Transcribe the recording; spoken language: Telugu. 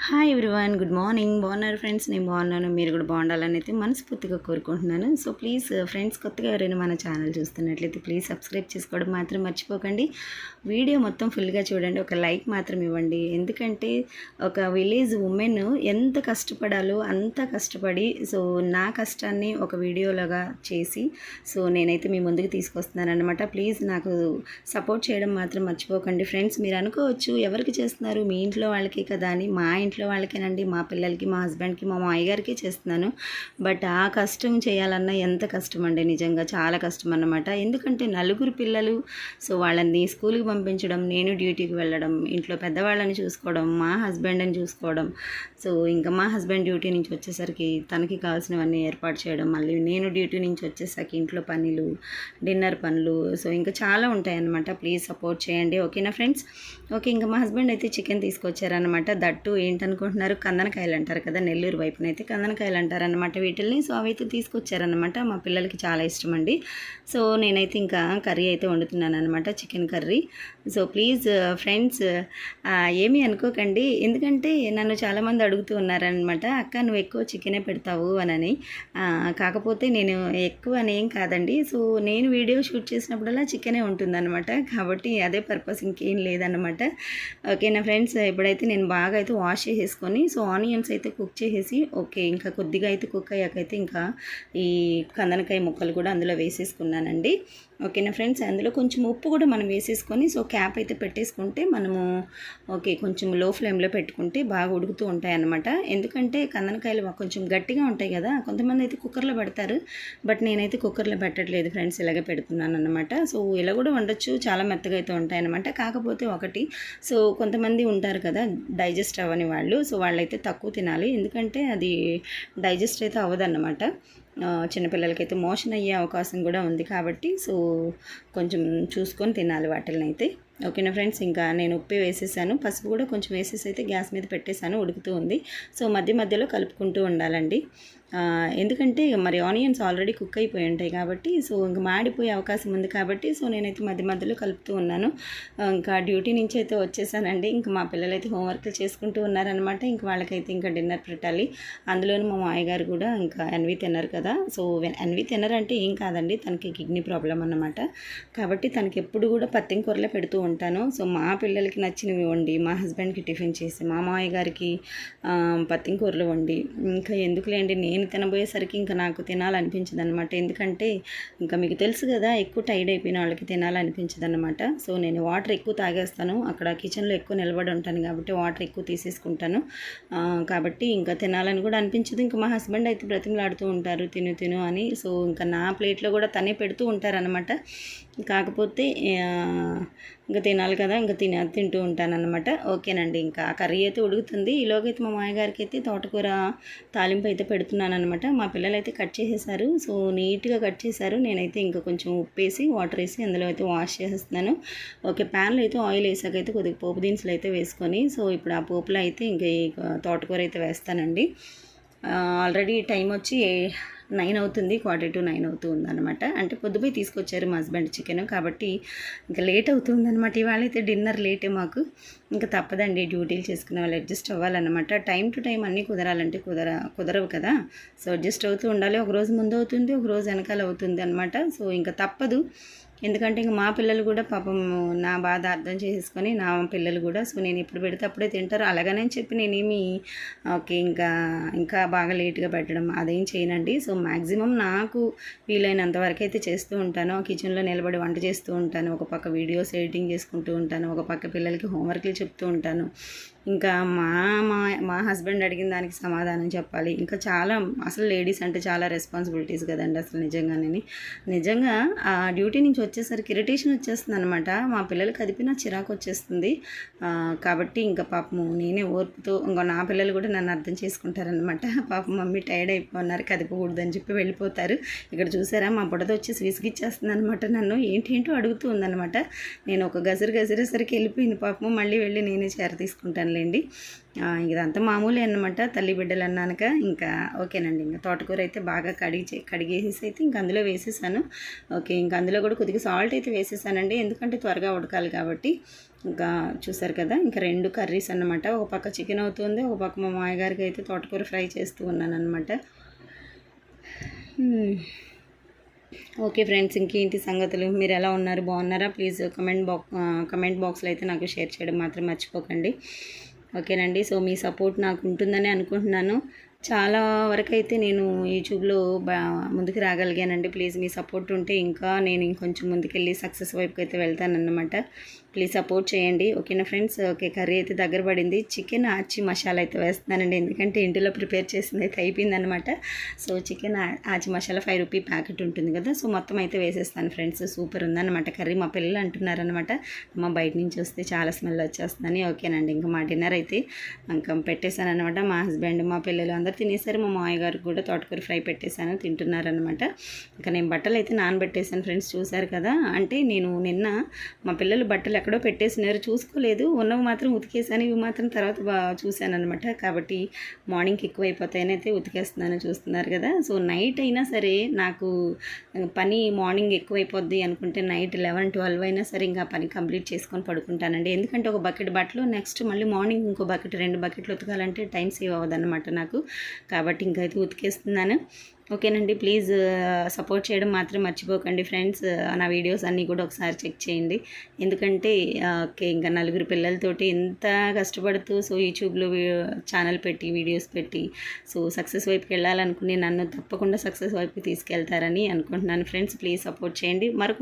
Hi everyone, good morning. బాగున్నారు ఫ్రెండ్స్? నేను బాగున్నాను, మీరు కూడా బాగుండాలని అయితే మనస్ఫూర్తిగా కోరుకుంటున్నాను. సో ప్లీజ్ ఫ్రెండ్స్, కొత్తగా ఎవరైనా మన ఛానల్ చూస్తున్నట్లయితే ప్లీజ్ సబ్స్క్రైబ్ చేసుకోవడం మాత్రం మర్చిపోకండి. వీడియో మొత్తం ఫుల్గా చూడండి, ఒక లైక్ మాత్రం ఇవ్వండి. ఎందుకంటే ఒక విలేజ్ ఉమెన్ ఎంత కష్టపడాలో అంత కష్టపడి సో నా కష్టాన్ని ఒక వీడియోలాగా చేసి సో నేనైతే మీ ముందుకు తీసుకొస్తున్నాను అనమాట. ప్లీజ్ నాకు సపోర్ట్ చేయడం మాత్రం మర్చిపోకండి ఫ్రెండ్స్. మీరు అనుకోవచ్చు ఎవరికి చేస్తున్నారు, మీ ఇంట్లో వాళ్ళకి కదా అని. మా ఇంట్లో వాళ్ళకేనండి, మా పిల్లలకి, మా హస్బెండ్కి, మా మామయ్య గారికి చేస్తున్నాను. బట్ ఆ కష్టం చేయాలన్నా ఎంత కష్టం అండి, నిజంగా చాలా కష్టం అన్నమాట. ఎందుకంటే నలుగురు పిల్లలు, సో వాళ్ళని స్కూల్కి పంపించడం, నేను డ్యూటీకి వెళ్ళడం, ఇంట్లో పెద్దవాళ్ళని చూసుకోవడం, మా హస్బెండ్ని చూసుకోవడం. సో ఇంకా మా హస్బెండ్ డ్యూటీ నుంచి వచ్చేసరికి తనకి కావాల్సినవన్నీ ఏర్పాటు చేయడం, మళ్ళీ నేను డ్యూటీ నుంచి వచ్చేసరికి ఇంట్లో పనులు, డిన్నర్ పనులు, సో ఇంకా చాలా ఉంటాయి అన్నమాట. ప్లీజ్ సపోర్ట్ చేయండి, ఓకేనా ఫ్రెండ్స్? ఓకే, ఇంకా మా హస్బెండ్ అయితే చికెన్ తీసుకొచ్చారనమాట. దట్టు ఏంటనుకుంటున్నారు, కందనకాయలు అంటారు కదా, నెల్లూరు వైపున అయితే కందనకాయలు అంటారనమాట వీటిల్ని. సో అవి అయితే తీసుకొచ్చారనమాట. మా పిల్లలకి చాలా ఇష్టం అండి. సో నేనైతే ఇంకా కర్రీ అయితే వండుతున్నాను అనమాట, chicken curry. So please friends ఏమీ అనుకోకండి, ఎందుకంటే నన్ను చాలామంది అడుగుతూ ఉన్నారనమాట, అక్క నువ్వు ఎక్కువ చికెనే పెడతావు అని. కాకపోతే నేను ఎక్కువ అనేం కాదండి. సో నేను వీడియో షూట్ చేసినప్పుడల్లా చికెనే ఉంటుందన్నమాట, కాబట్టి అదే పర్పస్, ఇంకేం లేదన్నమాట. ఓకేనా ఫ్రెండ్స్? ఇప్పుడైతే నేను బాగా అయితే వాష్ చేసేసుకొని సో ఆనియన్స్ అయితే కుక్ చేసేసి, ఓకే ఇంకా కొద్దిగా అయితే కుక్ అయ్యాకైతే ఇంకా ఈ కందనకాయ ముక్కలు కూడా అందులో వేసేసుకున్నానండి. ఓకేనా ఫ్రెండ్స్? అందులో కొంచెం ఉప్పు కూడా మనం వేసేసుకొని సో క్యాప్ అయితే పెట్టేసుకుంటే మనము ఓకే కొంచెం లో ఫ్లేమ్లో పెట్టుకుంటే బాగా ఉడుకుతూ ఉంటాయి అన్నమాట. ఎందుకంటే కందనకాయలు కొంచెం గట్టిగా ఉంటాయి కదా, కొంతమంది అయితే కుక్కర్లో పెడతారు, బట్ నేనైతే కుక్కర్లో పెట్టట్లేదు ఫ్రెండ్స్, ఇలాగే పెడుతున్నాను అనమాట. సో ఇలా కూడా వండొచ్చు, చాలా మెత్తగా అయితే ఉంటాయి అనమాట. కాకపోతే ఒకటి, సో కొంతమంది ఉంటారు కదా డైజెస్ట్ అవ్వని వాళ్ళు, సో వాళ్ళైతే తక్కువ తినాలి, ఎందుకంటే అది డైజెస్ట్ అయితే అవ్వదన్నమాట. చిన్నపిల్లలకైతే మోషన్ అయ్యే అవకాశం కూడా ఉంది, కాబట్టి సో కొంచెం చూసుకొని తినాలి వాటిని అయితే. ఓకేనా ఫ్రెండ్స్? ఇంకా నేను ఉప్పు వేసేసాను, పసుపు కూడా కొంచెం వేసేసి అయితే గ్యాస్ మీద పెట్టేశాను, ఉడుకుతూ ఉంది. సో మధ్య మధ్యలో కలుపుకుంటూ ఉండాలండి, ఎందుకంటే మరి ఆనియన్స్ ఆల్రెడీ కుక్ అయిపోయి ఉంటాయి కాబట్టి సో ఇంకా మాడిపోయే అవకాశం ఉంది, కాబట్టి సో నేనైతే మధ్య మధ్యలో కలుపుతూ ఉన్నాను. ఇంకా డ్యూటీ నుంచి అయితే వచ్చేసానండి. ఇంకా మా పిల్లలైతే హోంవర్క్లు చేసుకుంటూ ఉన్నారనమాట. ఇంక వాళ్ళకైతే ఇంకా డిన్నర్ పెట్టాలి. అందులోనూ మా మామయ్య గారు కూడా ఇంకా ఎన్వి తిన్నారు కదా, సో ఎన్వి తిన్నారంటే ఏం కాదండి, తనకి కిడ్నీ ప్రాబ్లం అన్నమాట, కాబట్టి తనకి ఎప్పుడు కూడా పత్తిం కూరలే పెడుతూ ఉంటాను. సో మా పిల్లలకి నచ్చినవి వండి, మా హస్బెండ్కి టిఫిన్ చేసి, మా మామయ్య గారికి పత్తిం కూరలు వండి, ఇంకా ఎందుకులేండి నేను తినబోయేసరికి ఇంకా నాకు తినాలనిపించదు అనమాట. ఎందుకంటే ఇంకా మీకు తెలుసు కదా, ఎక్కువ టైర్డ్ అయిపోయిన వాళ్ళకి తినాలనిపించదు అనమాట. సో నేను వాటర్ ఎక్కువ తాగేస్తాను, అక్కడ కిచెన్లో ఎక్కువ నిలబడి ఉంటాను కాబట్టి వాటర్ ఎక్కువ తీసేసుకుంటాను, కాబట్టి ఇంకా తినాలని కూడా అనిపించదు. ఇంకా మా హస్బెండ్ అయితే బ్రతిమలాడుతూ ఉంటారు తిను తిను అని. సో ఇంకా నా ప్లేట్లో కూడా తనే పెడుతూ ఉంటారనమాట. కాకపోతే ఇంకా తినాలి కదా, ఇంకా తింటూ ఉంటానన్నమాట. ఓకేనండి, ఇంకా కర్రీ అయితే ఉడుకుతుంది. ఈలోగైతే మా మామయ్యగారికి అయితే తోటకూర తాలింపు అయితే పెడుతున్నాను అనమాట. మా పిల్లలు అయితే కట్ చేసేసారు, సో నీట్గా కట్ చేశారు. నేనైతే ఇంకా కొంచెం ఉప్పు వేసి వాటర్ వేసి అందులో అయితే వాష్ చేసేస్తున్నాను. ఓకే, ప్యాన్లో అయితే ఆయిల్ వేసాకైతే కొద్దిగా పోపు దినుసులు అయితే వేసుకొని సో ఇప్పుడు ఆ పోపులో అయితే ఇంకా ఈ తోటకూర అయితే వేస్తానండి. ఆల్రెడీ టైం వచ్చి 9 అవుతుంది, 8:45 అవుతుంది అనమాట. అంటే పొద్దుపోయి తీసుకొచ్చారు మా హస్బెండ్ చికెన్, కాబట్టి ఇంకా లేట్ అవుతుందన్నమాట. ఇవాళ అయితే డిన్నర్ లేటే మాకు, ఇంకా తప్పదండి, డ్యూటీలు చేసుకునే వాళ్ళు అడ్జస్ట్ అవ్వాలన్నమాట. టైం టు టైం అన్నీ కుదరాలంటే కుదరవు కదా, సో అడ్జస్ట్ అవుతూ ఉండాలి. ఒక రోజు ముందు అవుతుంది, ఒక రోజు వెనకాల అవుతుంది అనమాట. సో ఇంకా తప్పదు, ఎందుకంటే ఇంక మా పిల్లలు కూడా పాపం నా బాధ అర్థం చేసుకొని, నా పిల్లలు కూడా సో నేను ఇప్పుడు పెడితే అప్పుడే తింటారు అలాగనే చెప్పి నేనేమి ఓకే ఇంకా బాగా లేట్గా పెట్టడం అదేం చేయనండి. సో మ్యాక్సిమం నాకు వీలైనంత వరకు అయితే చేస్తూ ఉంటాను. కిచెన్లో నిలబడి వంట చేస్తూ ఉంటాను, ఒక పక్క వీడియోస్ ఎడిటింగ్ చేసుకుంటూ ఉంటాను, ఒక పక్క పిల్లలకి హోంవర్క్లు చెప్తూ ఉంటాను. ఇంకా మా మా మా హస్బెండ్ అడిగిన దానికి సమాధానం చెప్పాలి. ఇంకా చాలా, అసలు లేడీస్ అంటే చాలా రెస్పాన్సిబిలిటీస్ కదండి అసలు నిజంగా ఆ డ్యూటీ నుంచి వచ్చేసరికి ఇరిటేషన్ వచ్చేస్తుంది అనమాట. మా పిల్లలు కదిపినా చిరాకు వచ్చేస్తుంది, కాబట్టి ఇంకా పాపము నేనే ఓర్పుతో, ఇంకా నా పిల్లలు కూడా నన్ను అర్థం చేసుకుంటారనమాట. పాపం మమ్మీ టైర్డ్ అయిపోతున్నారు, కదిపకూడదు అని చెప్పి వెళ్ళిపోతారు. ఇక్కడ చూసారా మా బుడద వచ్చేసి విసిగిచ్చేస్తుంది అనమాట, నన్ను ఏంటేంటో అడుగుతూ ఉందనమాట. నేను ఒక గసిరేసరికి వెళ్ళిపోయింది పాపము, మళ్ళీ వెళ్ళి నేనే చేర తీసుకుంటానులేండి. ఇదంతా మామూలే అన్నమాట, తల్లి బిడ్డలు అన్నాక. ఇంకా ఓకేనండి, ఇంకా తోటకూర అయితే బాగా కడిగేసేసి అయితే ఇంకా అందులో వేసేసాను. ఓకే, ఇంకా అందులో కూడా కొద్దిగా సాల్ట్ అయితే వేసేసానండి, ఎందుకంటే త్వరగా ఉడకాలి కాబట్టి. ఇంకా చూసారు కదా, ఇంకా 2 కర్రీస్ అన్నమాట. ఒక పక్క చికెన్ అవుతుంది, ఒక పక్క మా మామయ్య గారికి అయితే తోటకూర ఫ్రై చేస్తూ ఉన్నానన్నమాట. ఓకే ఫ్రెండ్స్, ఇంకేంటి సంగతులు, మీరు ఎలా ఉన్నారు, బాగున్నారా? ప్లీజ్ కమెంట్ బాక్స్లో అయితే నాకు షేర్ చేయడం మాత్రం మర్చిపోకండి. ఓకేనండి. సో మీ సపోర్ట్ నాకు ఉంటుందని అనుకుంటున్నాను. చాలా వరకు అయితే నేను యూట్యూబ్లో ముందుకు రాగలిగానండి. ప్లీజ్ మీ సపోర్ట్ ఉంటే ఇంకా నేను ఇంకొంచెం ముందుకెళ్ళి సక్సెస్ వైపుకి అయితే వెళ్తానన్నమాట. ప్లీజ్ సపోర్ట్ చేయండి. ఓకేనా ఫ్రెండ్స్? ఓకే, కర్రీ అయితే దగ్గర పడింది. చికెన్ ఆచి మసాలా అయితే వేస్తున్నానండి, ఎందుకంటే ఇంటిలో ప్రిపేర్ చేసింది అయితే అయిపోయిందనమాట. సో చికెన్ ఆచి మసాలా 5 రూపీ ప్యాకెట్ ఉంటుంది కదా, సో మొత్తం అయితే వేసేస్తాను ఫ్రెండ్స్. సూపర్ ఉందన్నమాట కర్రీ. మా పిల్లలు అంటున్నారనమాట, మా బయట నుంచి వస్తే చాలా స్మెల్ వచ్చేస్తుందని. ఓకేనండి, ఇంకా మా డిన్నర్ అయితే ఇంకా పెట్టేశాను అనమాట. మా హస్బెండ్, మా పిల్లలు అందరూ తినేసారు. మా మామయ్య గారికి కూడా తోటకూర ఫ్రై పెట్టేశాను, తింటున్నారనమాట. ఇంకా నేను బట్టలు అయితే నానబెట్టేశాను ఫ్రెండ్స్, చూసారు కదా. అంటే నేను నిన్న మా పిల్లలు బట్టలు ఎక్కడో పెట్టేసినారు, చూసుకోలేదు. ఉన్నవి మాత్రం ఉతికేసాను, ఇవి మాత్రం తర్వాత చూశాను అనమాట. కాబట్టి మార్నింగ్కి ఎక్కువైపోతాయని అయితే ఉతికేస్తున్నాను, చూస్తున్నారు కదా. సో నైట్ అయినా సరే నాకు పని మార్నింగ్ ఎక్కువైపోద్ది అనుకుంటే నైట్ 11-12 అయినా సరే ఇంకా పని కంప్లీట్ చేసుకొని పడుకుంటానండి. ఎందుకంటే ఒక బకెట్ బట్టలు, నెక్స్ట్ మళ్ళీ మార్నింగ్ ఇంకో బకెట్, 2 బకెట్లు ఉతకాలంటే టైం సేవ్ అవ్వదన్నమాట నాకు. కాబట్టి ఇంకైతే ఉతికేస్తున్నాను. ఓకేనండి, ప్లీజ్ సపోర్ట్ చేయడం మాత్రం మర్చిపోకండి ఫ్రెండ్స్. నా వీడియోస్ అన్నీ కూడా ఒకసారి చెక్ చేయండి. ఎందుకంటే ఓకే, ఇంకా 4 పిల్లలతోటి ఎంత కష్టపడుతూ సో యూట్యూబ్లో ఛానల్ పెట్టి వీడియోస్ పెట్టి సో సక్సెస్ వైపుకి వెళ్ళాలనుకుని నన్ను తప్పకుండా సక్సెస్ వైపుకి తీసుకెళ్తారని అనుకుంటున్నాను ఫ్రెండ్స్. ప్లీజ్ సపోర్ట్ చేయండి. మరొక